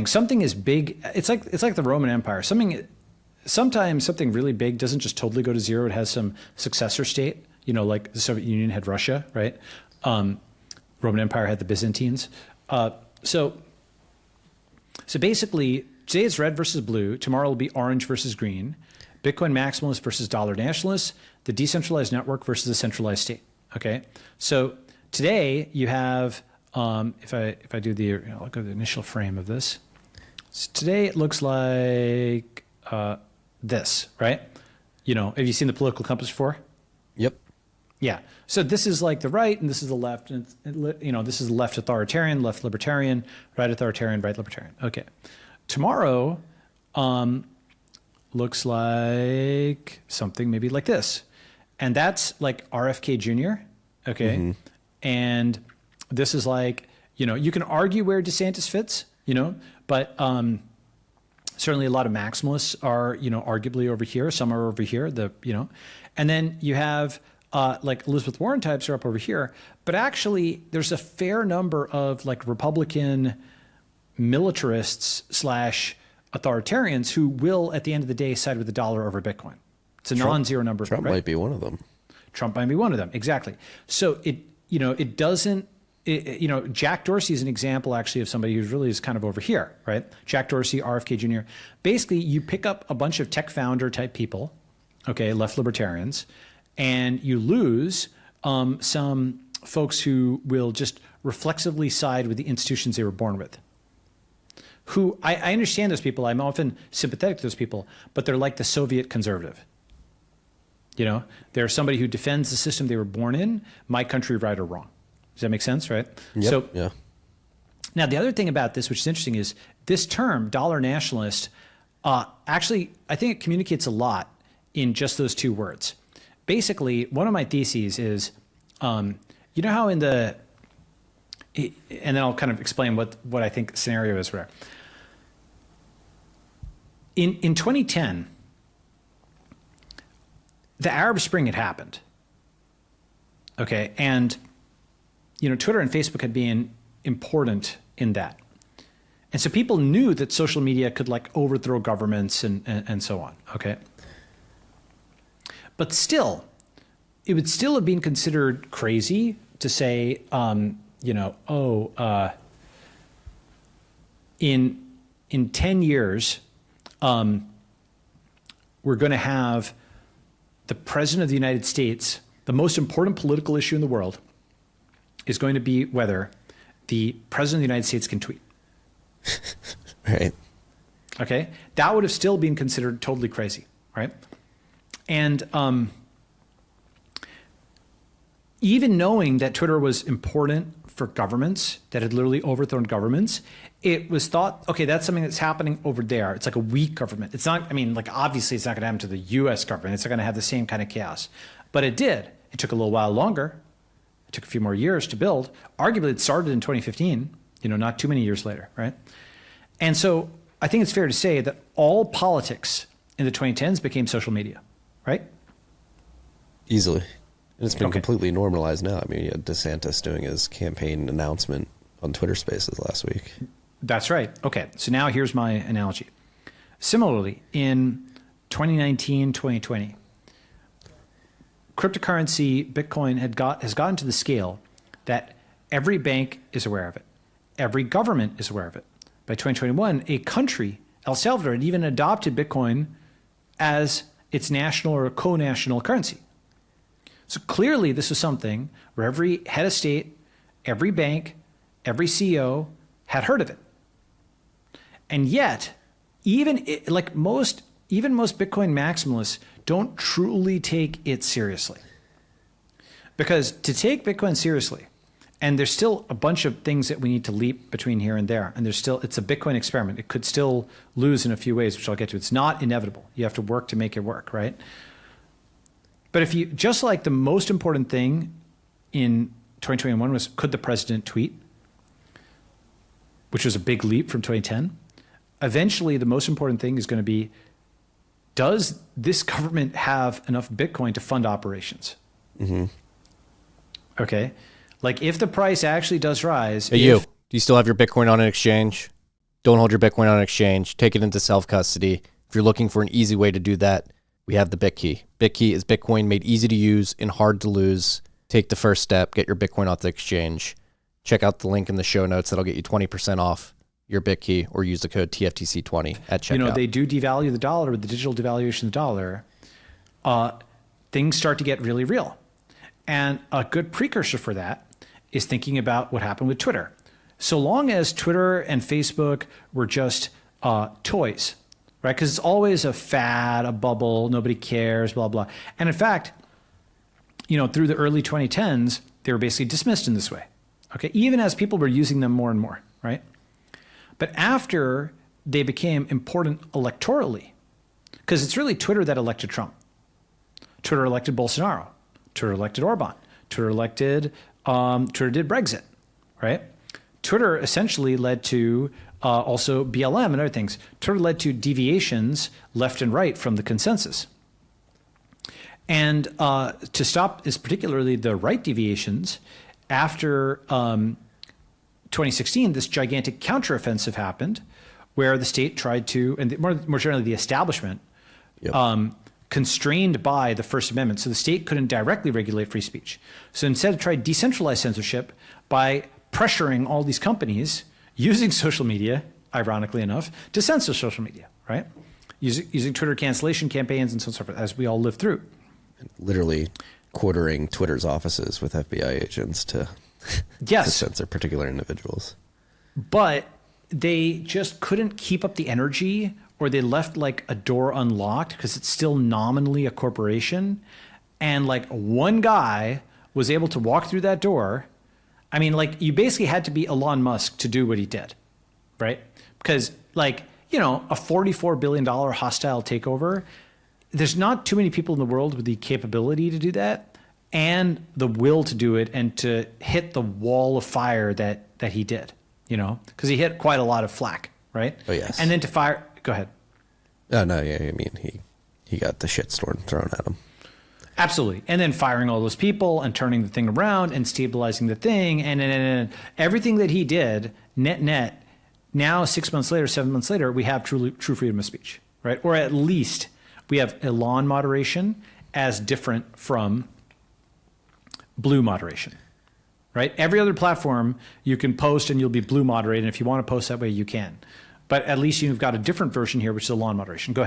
Something is big. It's like the Roman Empire. Sometimes something really big doesn't just totally go to zero. It has some successor state. Like the Soviet Union had Russia, right? Roman Empire had the Byzantines. So basically, today it's red versus blue. Tomorrow will be orange versus green. Bitcoin maximalists versus dollar nationalists. The decentralized network versus the centralized state. Okay. So today you have, if I do look at the initial frame of this. So today it looks like this, right? Have you seen the political compass before? Yep. Yeah. So this is like the right, and this is the left, and this is the left authoritarian, left libertarian, right authoritarian, right libertarian. Okay. Tomorrow looks like something maybe like this, and that's like RFK Jr. Okay. Mm-hmm. And this is like, you can argue where DeSantis fits, but certainly a lot of maximalists are, arguably over here. Some are over here, and then you have like Elizabeth Warren types are up over here. But actually, there's a fair number of like Republican militarists / authoritarians who will, at the end of the day, side with the dollar over Bitcoin. It's a non-zero number. Trump might be one of them. Trump might be one of them. Exactly. So it doesn't. Jack Dorsey is an example actually of somebody who really is kind of over here, right? Jack Dorsey, RFK Jr. Basically, you pick up a bunch of tech founder type people, okay, left libertarians, and you lose some folks who will just reflexively side with the institutions they were born with. Who I understand those people. I'm often sympathetic to those people, but they're like the Soviet conservative. They're somebody who defends the system they were born in, my country, right or wrong. Does that make sense, right? Yep, so, yeah. Now, the other thing about this, which is interesting, is this term, dollar nationalist, actually, I think it communicates a lot in just those two words. Basically, one of my theses is, how in the, and then I'll kind of explain what I think the scenario is where. In 2010, the Arab Spring had happened. Okay, and Twitter and Facebook had been important in that. And so people knew that social media could like overthrow governments and so on, okay? But still, it would still have been considered crazy to say, in 10 years, we're going to have the president of the United States, the most important political issue in the world, is going to be whether the president of the United States can tweet. Right. Okay. That would have still been considered totally crazy. Right. And even knowing that Twitter was important for governments, that had literally overthrown governments, it was thought, okay, that's something that's happening over there. It's like a weak government. It's not, obviously it's not going to happen to the US government. It's not going to have the same kind of chaos. But it did. It took a little while longer. It took a few more years to build. Arguably, it started in 2015, not too many years later, right? And so I think it's fair to say that all politics in the 2010s became social media, right? Easily. And it's been completely normalized now. You had DeSantis doing his campaign announcement on Twitter Spaces last week. That's right. Okay, so now here's my analogy. Similarly, in 2019, 2020, cryptocurrency, Bitcoin has gotten to the scale that every bank is aware of it. Every government is aware of it. By 2021, a country, El Salvador, had even adopted Bitcoin as its national or co-national currency. So clearly this was something where every head of state, every bank, every CEO had heard of it. And yet, even most Bitcoin maximalists don't truly take it seriously. Because to take Bitcoin seriously, and there's still a bunch of things that we need to leap between here and there, and it's a Bitcoin experiment. It could still lose in a few ways, which I'll get to. It's not inevitable. You have to work to make it work, right? But if you, just like the most important thing in 2021 was, could the president tweet? Which was a big leap from 2010. Eventually, the most important thing is going to be, does this government have enough Bitcoin to fund operations? Mm-hmm. Okay. Like if the price actually does rise. Hey, do you still have your Bitcoin on an exchange? Don't hold your Bitcoin on an exchange. Take it into self-custody. If you're looking for an easy way to do that, we have the BitKey. BitKey is Bitcoin made easy to use and hard to lose. Take the first step. Get your Bitcoin off the exchange. Check out the link in the show notes. That'll get you 20% off your BitKey, or use the code TFTC20 at checkout. You know, they do devalue the dollar with the digital devaluation of the dollar. Things start to get really real. And a good precursor for that is thinking about what happened with Twitter. So long as Twitter and Facebook were just toys, right? Because it's always a fad, a bubble, nobody cares, blah, blah. And in fact, you know, through the early 2010s, they were basically dismissed in this way, okay? Even as people were using them more and more, right? But after they became important electorally, because it's really Twitter that elected Trump. Twitter elected Bolsonaro. Twitter elected Orban. Twitter did Brexit, right? Twitter essentially led to also BLM and other things. Twitter led to deviations left and right from the consensus. And to stop is particularly the right deviations, after 2016, this gigantic counteroffensive happened where the state tried to, and more generally the establishment, constrained by the First Amendment. So the state couldn't directly regulate free speech. So instead it tried decentralized censorship by pressuring all these companies using social media, ironically enough, to censor social media, right? Using Twitter cancellation campaigns and so forth, as we all live through. Literally quartering Twitter's offices with FBI agents to, yes, to censor particular individuals. But they just couldn't keep up the energy, or they left like a door unlocked because it's still nominally a corporation. And like one guy was able to walk through that door. I mean, like you basically had to be Elon Musk to do what he did, right? Because like, you know, a $44 billion hostile takeover, there's not too many people in the world with the capability to do that and the will to do it and to hit the wall of fire that he did, you know, because he hit quite a lot of flack, right? Oh, yes. And then to fire, go ahead. Oh, no, yeah, I mean, he got the shitstorm thrown at him. Absolutely. And then firing all those people and turning the thing around and stabilizing the thing. And everything that he did, net, now 6 months later, 7 months later, we have true freedom of speech, right? Or at least we have Elon moderation as different from blue moderation, right? Every other platform you can post and you'll be blue moderated. And if you want to post that way, you can. But at least you've got a different version here, which is Elon moderation. Go ahead.